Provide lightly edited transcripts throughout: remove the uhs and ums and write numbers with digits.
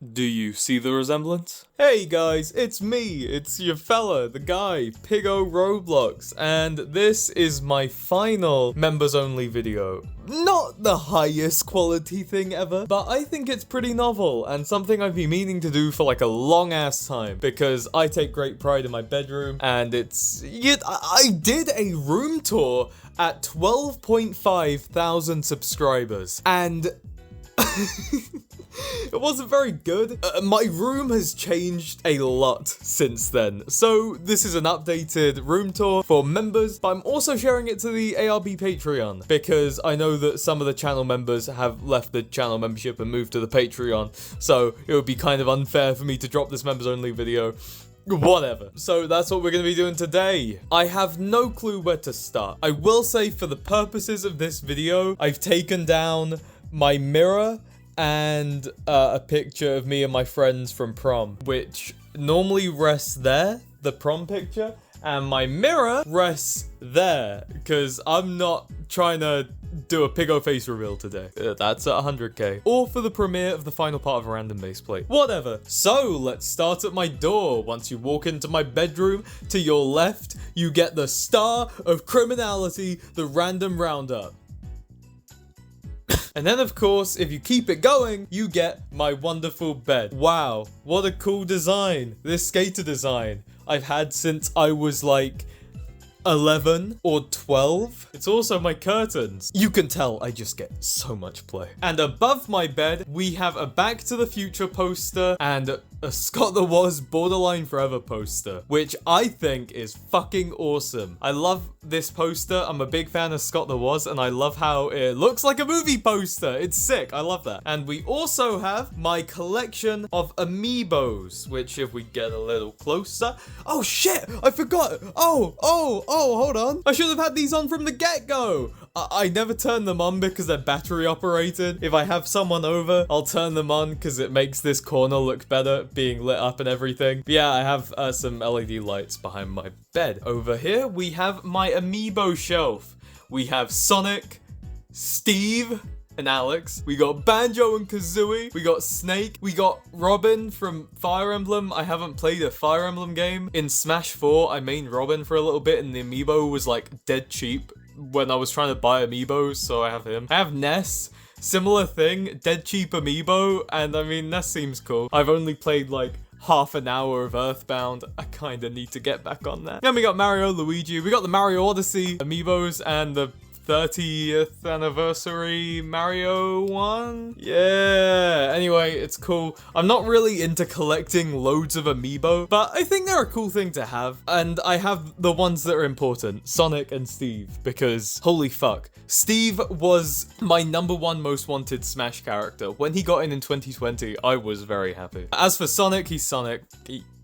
Do you see the resemblance? Hey guys, it's me, it's your fella, the guy, Piggo Roblox, and this is my final members only video. Not the highest quality thing ever, but I think it's pretty novel and something I've been meaning to do for like a long ass time because I take great pride in my bedroom and I did a room tour at 12.5 thousand subscribers and it wasn't very good. My room has changed a lot since then. So this is an updated room tour for members, but I'm also sharing it to the ARB Patreon because I know that some of the channel members have left the channel membership and moved to the Patreon. So it would be kind of unfair for me to drop this members only video. Whatever. So that's what we're going to be doing today. I have no clue where to start. I will say for the purposes of this video, I've taken down my mirror and a picture of me and my friends from prom, which normally rests there, the prom picture, and my mirror rests there, because I'm not trying to do a Piggo face reveal today. That's at 100k. Or for the premiere of the final part of a random base plate. Whatever. So, let's start at my door. Once you walk into my bedroom, to your left, you get the star of criminality, the random roundup. And then, of course, if you keep it going, you get my wonderful bed. Wow, what a cool design. This skater design I've had since I was like 11 or 12. It's also my curtains. You can tell I just get so much play. And above my bed, we have a Back to the Future poster and a Scott the Woz Borderline Forever poster, which I think is fucking awesome. I love this poster. I'm a big fan of Scott the Woz, and I love how it looks like a movie poster. It's sick. I love that. And we also have my collection of amiibos, which if we get a little closer... Oh shit! I forgot! Oh, hold on. I should have had these on from the get-go. I never turn them on because they're battery operated. If I have someone over, I'll turn them on because it makes this corner look better, being lit up and everything. But yeah, I have some LED lights behind my bed. Over here, we have my amiibo shelf. We have Sonic, Steve, and Alex. We got Banjo and Kazooie. We got Snake. We got Robin from Fire Emblem. I haven't played a Fire Emblem game. In Smash 4, I mained Robin for a little bit and the amiibo was like dead cheap when I was trying to buy amiibos, so I have him. I have Ness. Similar thing, dead cheap amiibo, and I mean, Ness seems cool. I've only played like half an hour of Earthbound. I kind of need to get back on that. Then we got Mario, Luigi. We got the Mario Odyssey amiibos and the 30th anniversary Mario one? Yeah, anyway, it's cool. I'm not really into collecting loads of amiibo, but I think they're a cool thing to have. And I have the ones that are important, Sonic and Steve, because holy fuck. Steve was my #1 most wanted Smash character. When he got in 2020, I was very happy. As for Sonic, he's Sonic.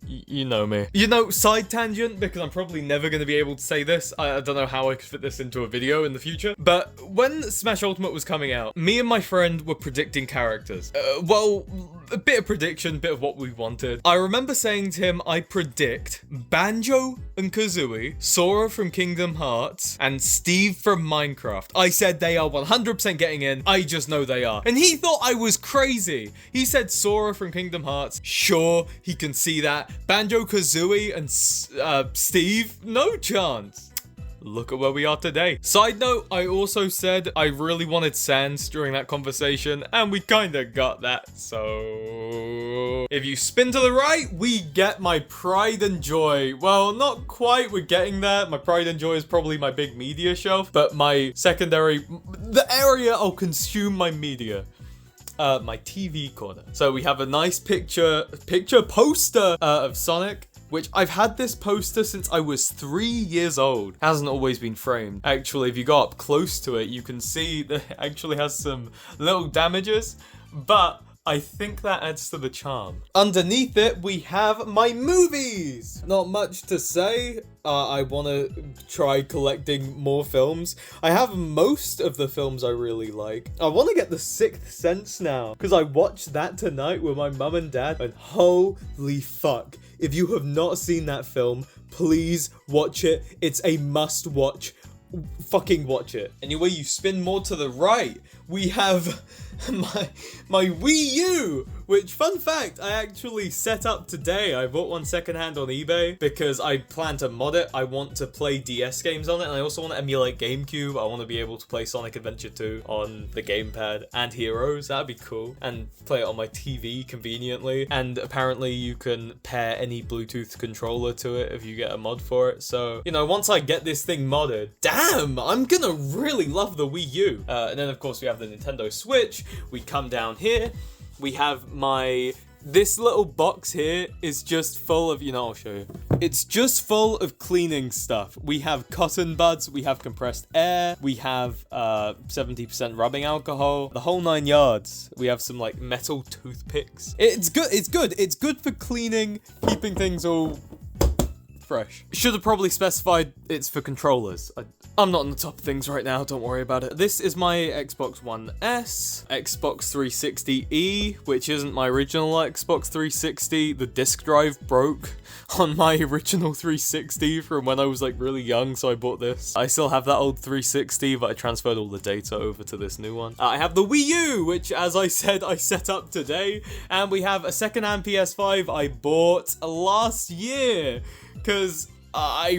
You know me. You know, side tangent, because I'm probably never going to be able to say this. I don't know how I could fit this into a video in the future. But when Smash Ultimate was coming out, me and my friend were predicting characters. Well, a bit of prediction, bit of what we wanted. I remember saying to him, I predict Banjo and Kazooie, Sora from Kingdom Hearts, and Steve from Minecraft. I said they are 100% getting in. I just know they are. And he thought I was crazy. He said Sora from Kingdom Hearts. Sure, he can see that. Banjo-Kazooie and Steve? No chance. Look at where we are today. Side note, I also said I really wanted Sans during that conversation, and we kinda got that, so... If you spin to the right, we get my pride and joy. Well, not quite, we're getting there. My pride and joy is probably my big media shelf, but my secondary... The area I'll consume my media. My TV corner. So we have a nice picture poster of Sonic, which I've had this poster since I was 3 years old. Hasn't always been framed. Actually, if you go up close to it, you can see that it actually has some little damages, but I think that adds to the charm. Underneath it, we have my movies. Not much to say. I want to try collecting more films. I have most of the films I really like. I want to get The Sixth Sense now, because I watched that tonight with my mum and dad, and holy fuck. If you have not seen that film, please watch it. It's a must watch. Fucking watch it. Anyway, you spin more to the right. We have my Wii U, which, fun fact, I actually set up today. I bought one secondhand on eBay because I plan to mod it. I want to play DS games on it, and I also want to emulate GameCube. I want to be able to play Sonic Adventure 2 on the gamepad and Heroes. That'd be cool. And play it on my TV conveniently. And apparently you can pair any Bluetooth controller to it if you get a mod for it. So, you know, once I get this thing modded, damn, I'm gonna really love the Wii U. And then, of course, we have the Nintendo Switch. We come down here. We have this little box here is just full of, I'll show you. It's just full of cleaning stuff. We have cotton buds, we have compressed air, we have 70% rubbing alcohol, the whole 9 yards. We have some like metal toothpicks. It's good for cleaning, keeping things all fresh. Should have probably specified it's for controllers. I'm not on the top of things right now, don't worry about it. This is my Xbox One S, Xbox 360E, which isn't my original Xbox 360. The disk drive broke on my original 360 from when I was like really young, so I bought this. I still have that old 360, but I transferred all the data over to this new one. I have the Wii U, which, as I said, I set up today, and we have a secondhand PS5 I bought last year, because I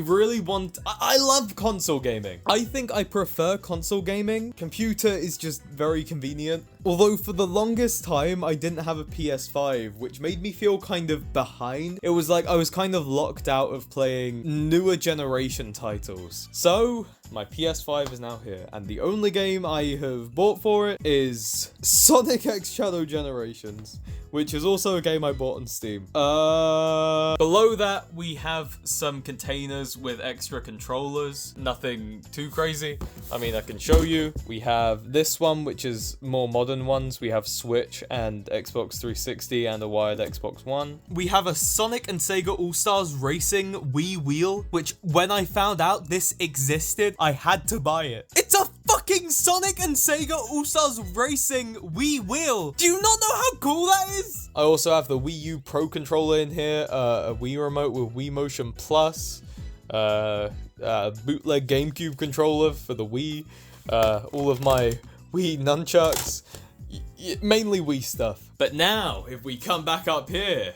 love console gaming. I think I prefer console gaming. Computer is just very convenient. Although for the longest time, I didn't have a PS5, which made me feel kind of behind. It was like I was kind of locked out of playing newer generation titles. So my PS5 is now here, and the only game I have bought for it is Sonic X Shadow Generations, which is also a game I bought on Steam. Below that, we have some containers with extra controllers. Nothing too crazy. I mean, I can show you. We have this one, which is more modern ones. We have Switch and Xbox 360 and a wired Xbox One. We have a Sonic and Sega All-Stars Racing Wii Wheel, which when I found out this existed, I had to buy it. It's a fucking Sonic and Sega All-Stars Racing Wii Wheel. Do you not know how cool that is? I also have the Wii U Pro controller in here, a Wii remote with Wii Motion Plus, bootleg GameCube controller for the Wii, all of my Wii nunchucks, mainly Wii stuff. But now, if we come back up here,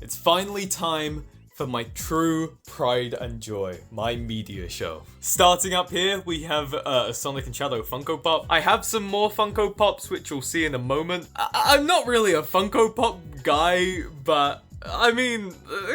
it's finally time for my true pride and joy, my media show. Starting up here, we have a Sonic and Shadow Funko Pop. I have some more Funko Pops, which you'll see in a moment. I'm not really a Funko Pop guy, but I mean,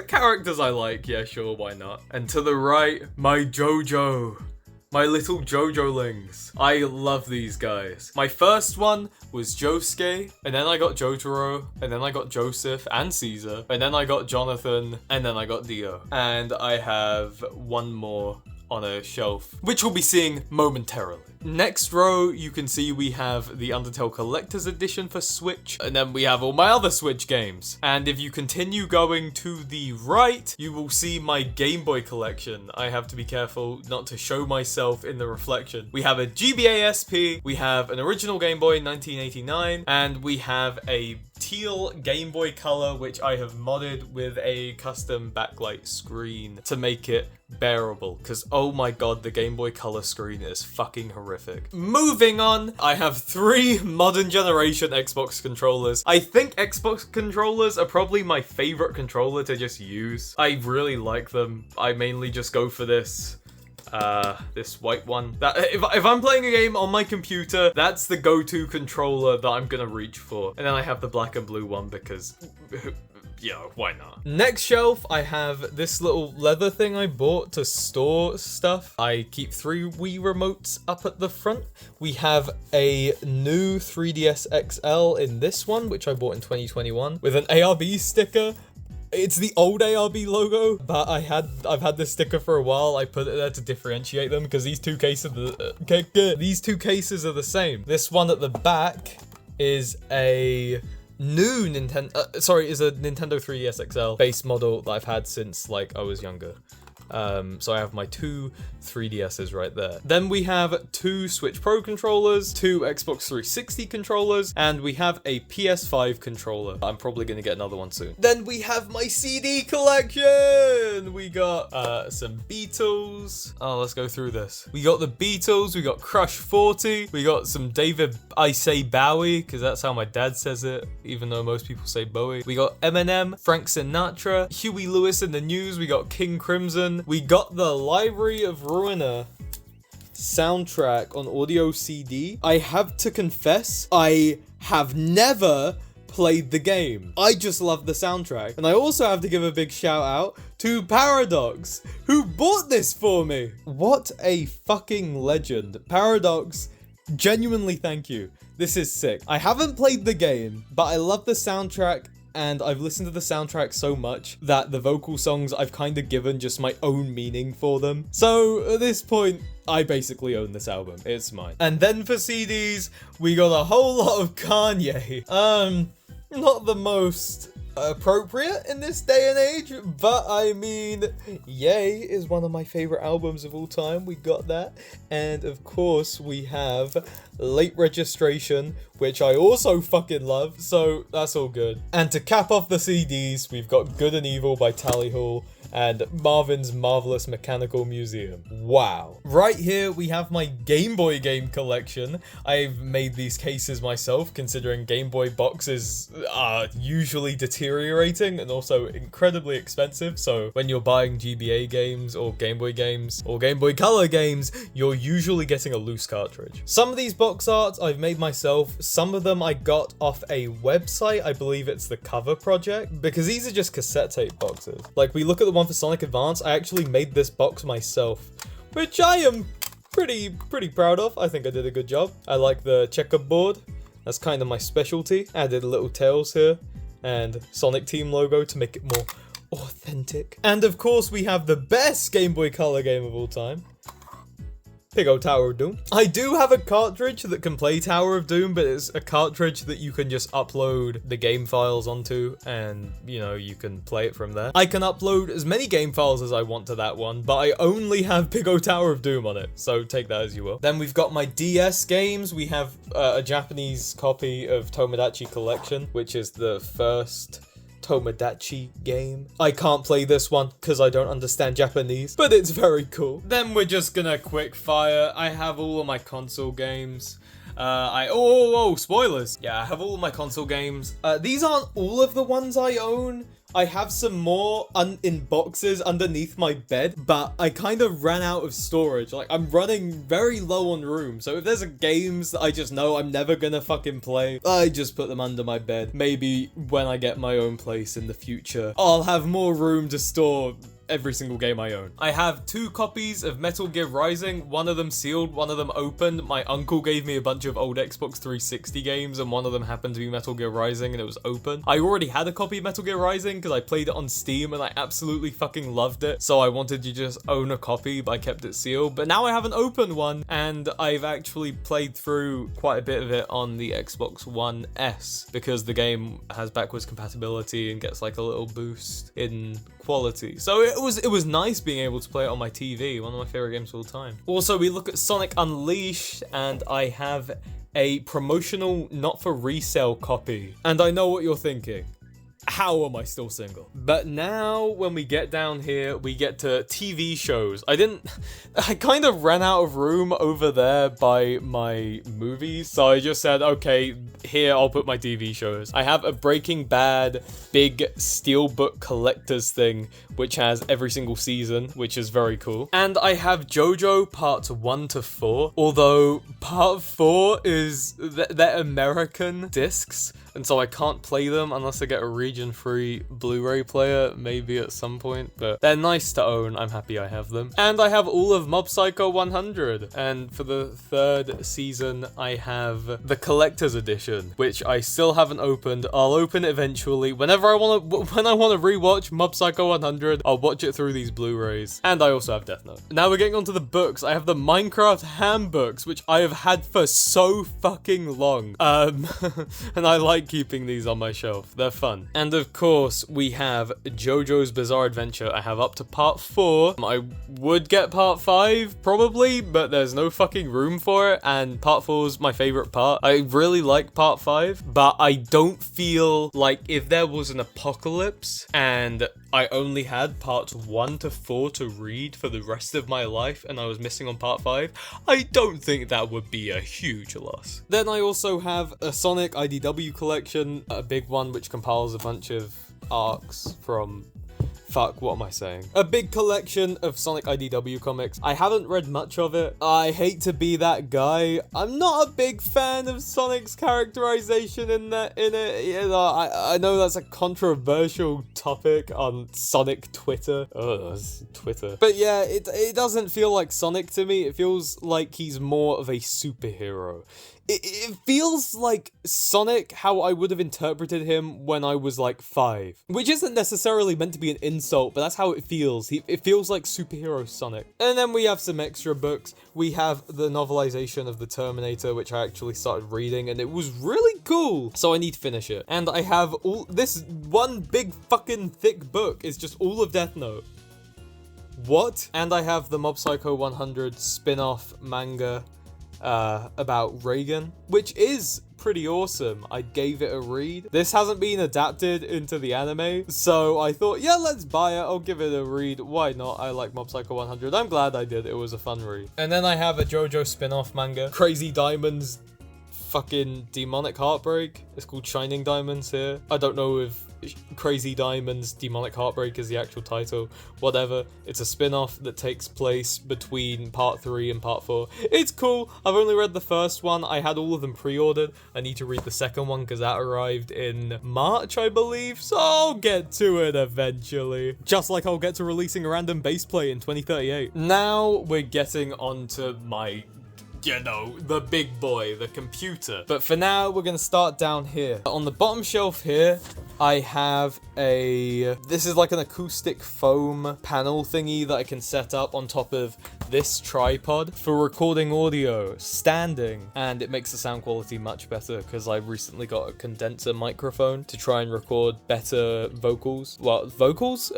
characters I like, yeah, sure, why not? And to the right, my JoJo. My little JoJo-lings. I love these guys. My first one was Josuke, and then I got Jotaro, and then I got Joseph and Caesar, and then I got Jonathan, and then I got Dio. And I have one more on a shelf, which we'll be seeing momentarily. Next row, you can see we have the Undertale Collector's Edition for Switch, and then we have all my other Switch games. And if you continue going to the right, you will see my Game Boy collection. I have to be careful not to show myself in the reflection. We have a GBA SP, we have an original Game Boy 1989, and we have a teal Game Boy Color, which I have modded with a custom backlight screen to make it bearable, because oh my god, the Game Boy Color screen is fucking horrific. Moving on, I have 3 modern generation Xbox controllers. I think Xbox controllers are probably my favorite controller to just use. I really like them. I mainly just go for this white one. That if I'm playing a game on my computer, that's the go-to controller that I'm gonna reach for. And then I have the black and blue one because yeah, why not? Next shelf, I have this little leather thing I bought to store stuff. I keep 3 Wii remotes up at the front. We have a new 3DS XL in this one, which I bought in 2021, with an ARB sticker. It's the old ARB logo, but I've had this sticker for a while. I put it there to differentiate them because these two cases are the same. This one at the back is a new Nintendo 3DS XL base model that I've had since like I was younger. So I have my 2 3DSs right there. Then we have 2 Switch Pro controllers, 2 Xbox 360 controllers, and we have a PS5 controller. I'm probably going to get another one soon. Then we have my CD collection. We got some Beatles. Oh, let's go through this. We got the Beatles, we got Crush 40, we got some David, I say Bowie, because that's how my dad says it, even though most people say Bowie. We got Eminem, Frank Sinatra, Huey Lewis in the News, we got King Crimson, we got the Library of Ruiner soundtrack on audio CD. I have to confess, I have never played the game. I just love the soundtrack. And I also have to give a big shout out to Paradox, who bought this for me. What a fucking legend. Paradox, genuinely thank you. This is sick. I haven't played the game, but I love the soundtrack, and I've listened to the soundtrack so much that the vocal songs I've kind of given just my own meaning for them. So at this point, I basically own this album. It's mine. And then for CDs, we got a whole lot of Kanye. Not the most appropriate in this day and age, but I mean, Yay is one of my favorite albums of all time. We got that. And of course, we have Late Registration, which I also fucking love, so that's all good. And to cap off the CDs, we've got Good and Evil by Tally Hall and Marvin's Marvelous Mechanical Museum. Wow. Right here, we have my Game Boy game collection. I've made these cases myself, considering Game Boy boxes are usually deteriorating and also incredibly expensive. So when you're buying GBA games or Game Boy games or Game Boy Color games, you're usually getting a loose cartridge. Some of these box arts I've made myself. Some of them I got off a website. I believe it's the Cover Project, because these are just cassette tape boxes. Like, we look at the one for Sonic Advance, I actually made this box myself, which I am pretty proud of. I think I did a good job. I like the checkerboard. That's kind of my specialty. Added little tails here and Sonic Team logo to make it more authentic. And of course, we have the best Game Boy Color game of all time, Piggo Tower of Doom. I do have a cartridge that can play Tower of Doom, but it's a cartridge that you can just upload the game files onto, and, you know, you can play it from there. I can upload as many game files as I want to that one, but I only have Piggo Tower of Doom on it, so take that as you will. Then we've got my DS games. We have a Japanese copy of Tomodachi Collection, which is the first Tomodachi game. I can't play this one because I don't understand Japanese, but it's very cool. Then we're just gonna quick fire. I have all of my console games. Spoilers. Yeah, I have all of my console games. These aren't all of the ones I own. I have some more in boxes underneath my bed, but I kind of ran out of storage. Like, I'm running very low on room, so if there's games that I just know I'm never gonna fucking play, I just put them under my bed. Maybe when I get my own place in the future, I'll have more room to store every single game I own. I have 2 copies of Metal Gear Rising, one of them sealed, one of them opened. My uncle gave me a bunch of old Xbox 360 games, and one of them happened to be Metal Gear Rising, and it was open. I already had a copy of Metal Gear Rising because I played it on Steam and I absolutely fucking loved it, so I wanted to just own a copy, but I kept it sealed. But now I have an open one, and I've actually played through quite a bit of it on the Xbox One S, because the game has backwards compatibility and gets like a little boost in quality. So it was nice being able to play it on my TV, one of my favorite games of all time. Also, we look at Sonic Unleashed, and I have a promotional not for resale copy. And I know what you're thinking. How am I still single? But now when we get down here, we get to TV shows. I kind of ran out of room over there by my movies, so I just said, okay, here I'll put my TV shows. I have a Breaking Bad big steelbook collector's thing, which has every single season, which is very cool. And I have JoJo parts 1 to 4, although part 4 is they're American discs, and so I can't play them unless I get a region-free Blu-ray player, maybe at some point, but they're nice to own. I'm happy I have them. And I have all of Mob Psycho 100, and for the 3rd season, I have the Collector's Edition, which I still haven't opened. I'll open it eventually. When I want to rewatch Mob Psycho 100, I'll watch it through these Blu-rays. And I also have Death Note. Now we're getting onto the books. I have the Minecraft handbooks, which I have had for so fucking long. And I like keeping these on my shelf. They're fun. And of course, we have JoJo's Bizarre Adventure. I have up to part 4. I would get part 5, probably, but there's no fucking room for it, and part 4 is my favorite part. I really like part 5, but I don't feel like if there was an apocalypse and I only had parts 1 to 4 to read for the rest of my life and I was missing on part 5, I don't think that would be a huge loss. Then I also have a Sonic IDW collection, a big one which compiles a bunch of arcs from... Fuck, what am I saying? A big collection of Sonic IDW comics. I haven't read much of it. I hate to be that guy. I'm not a big fan of Sonic's characterization in it. You know, I know that's a controversial topic on Sonic Twitter. Ugh, Twitter. But yeah, it doesn't feel like Sonic to me. It feels like he's more of a superhero. It feels like Sonic how I would have interpreted him when I was like 5. Which isn't necessarily meant to be an insult, but that's how it feels. It feels like superhero Sonic. And then we have some extra books. We have the novelization of The Terminator, which I actually started reading, and it was really cool. So I need to finish it. And I have all this one big fucking thick book is just all of Death Note. What? And I have the Mob Psycho 100 spin-off manga about Reagan, which is pretty awesome. I gave it a read. This hasn't been adapted into the anime, so I thought, yeah, let's buy it. I'll give it a read. Why not? I like Mob Psycho 100. I'm glad I did. It was a fun read. And then I have a JoJo spin-off manga, Crazy Diamonds fucking Demonic Heartbreak. It's called Shining Diamonds here. I don't know if Crazy Diamonds Demonic Heartbreak is the actual title. Whatever. It's a spin-off that takes place between part 3 and part 4. It's cool. I've only read the first one. I had all of them pre-ordered. I need to read the second one because that arrived in March, I believe. So I'll get to it eventually. Just like I'll get to releasing a random base play in 2038. Now we're getting onto my... you know, the big boy, the computer. But for now, we're gonna start down here. On the bottom shelf here, I have this is like an acoustic foam panel thingy that I can set up on top of this tripod for recording audio, standing, and it makes the sound quality much better because I recently got a condenser microphone to try and record better vocals. Well, vocals?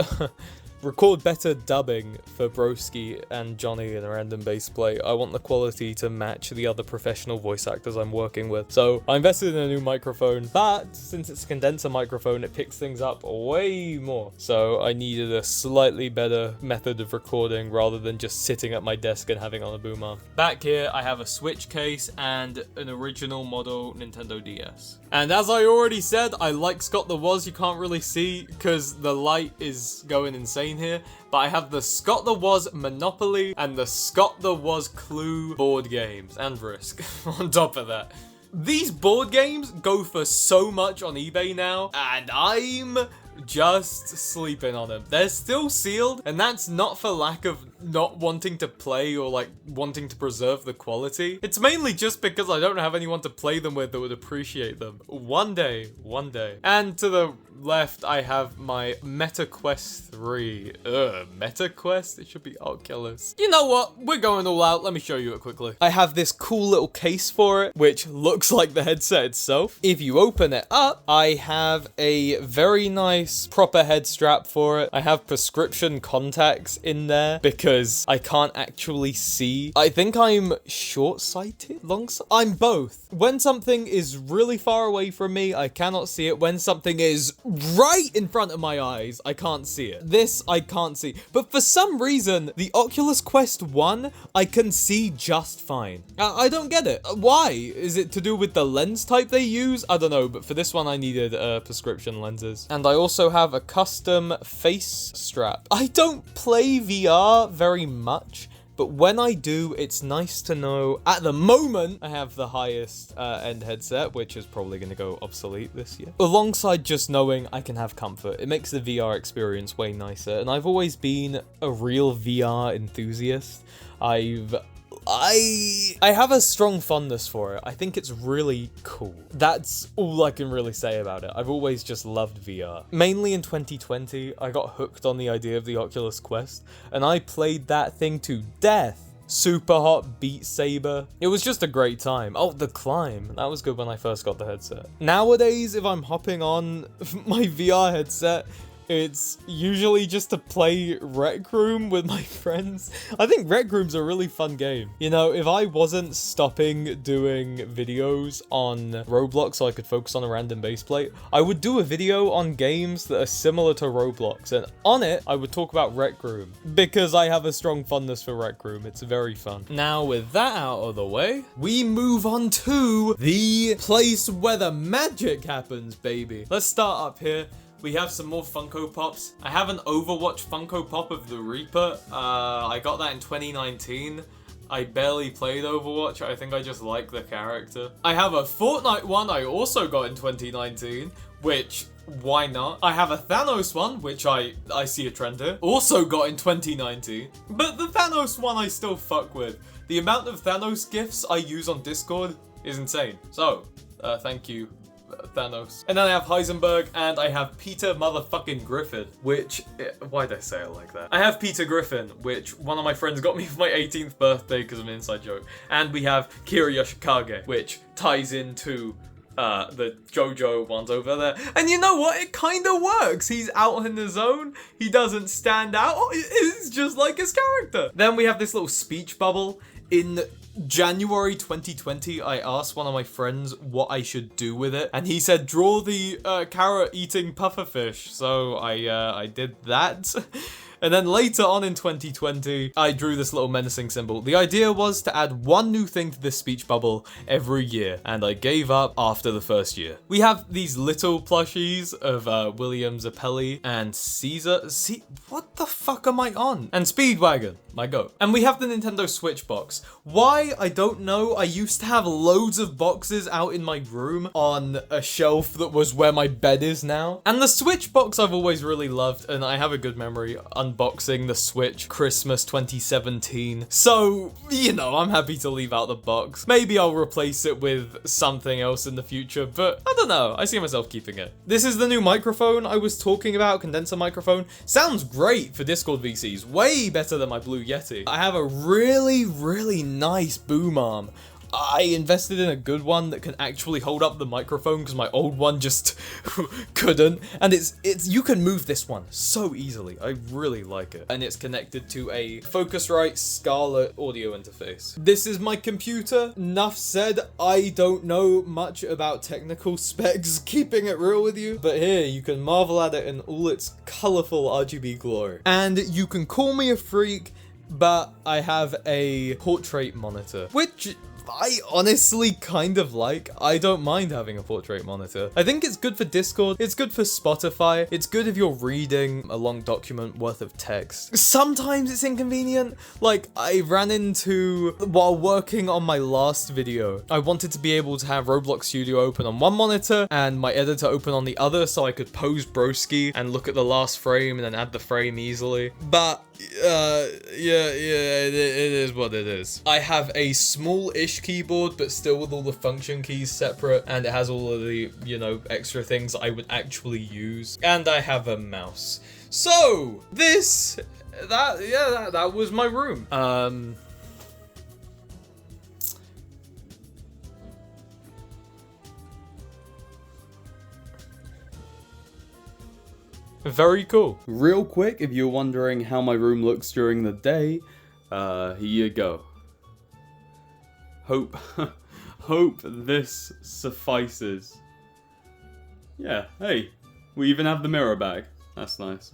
Record better dubbing for Broski and Johnny in a random bass play. I want the quality to match the other professional voice actors I'm working with. So I invested in a new microphone, but since it's a condenser microphone, it picks things up way more. So I needed a slightly better method of recording rather than just sitting at my desk and having on a boom arm. Back here, I have a Switch case and an original model Nintendo DS. And as I already said, I like Scott the Woz. You can't really see because the light is going insane here, but I have the Scott the Woz Monopoly and the Scott the Woz Clue board games and Risk on top of that. These board games go for so much on eBay now, and I'm just sleeping on them. They're still sealed, and that's not for lack of not wanting to play or like wanting to preserve the quality. It's mainly just because I don't have anyone to play them with that would appreciate them. One day. And to the left, I have my Meta Quest 3. Meta Quest? It should be Oculus. You know what? We're going all out. Let me show you it quickly. I have this cool little case for it, which looks like the headset itself. If you open it up, I have a very nice proper head strap for it. I have prescription contacts in there because I can't actually see. I think I'm short-sighted? Long-sighted? I'm both. When something is really far away from me, I cannot see it. When something is right in front of my eyes, I can't see it. This, I can't see. But for some reason, the Oculus Quest 1, I can see just fine. I don't get it. Why? Is it to do with the lens type they use? I don't know, but for this one, I needed prescription lenses. And I also have a custom face strap. I don't play VR very much, but when I do, it's nice to know. At the moment, I have the highest end headset, which is probably going to go obsolete this year. Alongside just knowing I can have comfort, it makes the VR experience way nicer. And I've always been a real VR enthusiast. I have a strong fondness for it. I think it's really cool. That's all I can really say about it. I've always just loved VR. Mainly in 2020, I got hooked on the idea of the Oculus Quest, and I played that thing to death. Super Hot, Beat Saber. It was just a great time. Oh, The Climb. That was good when I first got the headset. Nowadays, if I'm hopping on my VR headset, it's usually just to play Rec Room with my friends. I think Rec Room's a really fun game. You know, if I wasn't stopping doing videos on Roblox so I could focus on a random base plate, I would do a video on games that are similar to Roblox. And on it, I would talk about Rec Room because I have a strong fondness for Rec Room. It's very fun. Now, with that out of the way, we move on to the place where the magic happens, baby. Let's start up here. We have some more Funko Pops. I have an Overwatch Funko Pop of the Reaper. I got that in 2019. I barely played Overwatch. I think I just like the character. I have a Fortnite one I also got in 2019, which, why not? I have a Thanos one, which I see a trend here. Also got in 2019. But the Thanos one I still fuck with. The amount of Thanos gifs I use on Discord is insane. So, thank you, Thanos. And then I have Heisenberg, and I have Peter motherfucking Griffin, which, why'd I say it like that? I have Peter Griffin, which one of my friends got me for my 18th birthday because of an inside joke. And we have Kira Yoshikage, which ties into the JoJo ones over there. And you know what? It kind of works. He's out on his own. He doesn't stand out. It's just like his character. Then we have this little speech bubble. In January 2020, I asked one of my friends what I should do with it, and he said, draw the carrot eating pufferfish. So I did that. And then later on in 2020, I drew this little menacing symbol. The idea was to add one new thing to this speech bubble every year, and I gave up after the first year. We have these little plushies of William Zappelli and Caesar. What the fuck am I on? And Speedwagon, my goat. And we have the Nintendo Switch box. Why? I don't know. I used to have loads of boxes out in my room on a shelf that was where my bed is now. And the Switch box I've always really loved, and I have a good memory unboxing the Switch Christmas 2017. So, you know, I'm happy to leave out the box. Maybe I'll replace it with something else in the future, but I don't know. I see myself keeping it. This is the new microphone I was talking about, condenser microphone. Sounds great for Discord VCs. Way better than my Blue Yeti. I have a really, really nice boom arm. I invested in a good one that can actually hold up the microphone because my old one just couldn't. And it's you can move this one so easily. I really like it. And it's connected to a Focusrite Scarlett audio interface. This is my computer. Enough said. I don't know much about technical specs, keeping it real with you. But here, you can marvel at it in all its colorful RGB glory. And you can call me a freak, but I have a portrait monitor, which I honestly kind of like. I don't mind having a portrait monitor. I think it's good for Discord. It's good for Spotify. It's good if you're reading a long document worth of text. Sometimes it's inconvenient. Like, I ran into, while working on my last video, I wanted to be able to have Roblox Studio open on one monitor and my editor open on the other so I could pose broski and look at the last frame and then add the frame easily. But it is what it is. I have a small-ish keyboard, but still with all the function keys separate, and it has all of the, you know, extra things I would actually use. And I have a mouse. So, that was my room. Very cool. Real quick, if you're wondering how my room looks during the day, here you go. Hope this suffices. Yeah, hey, we even have the mirror back. That's nice.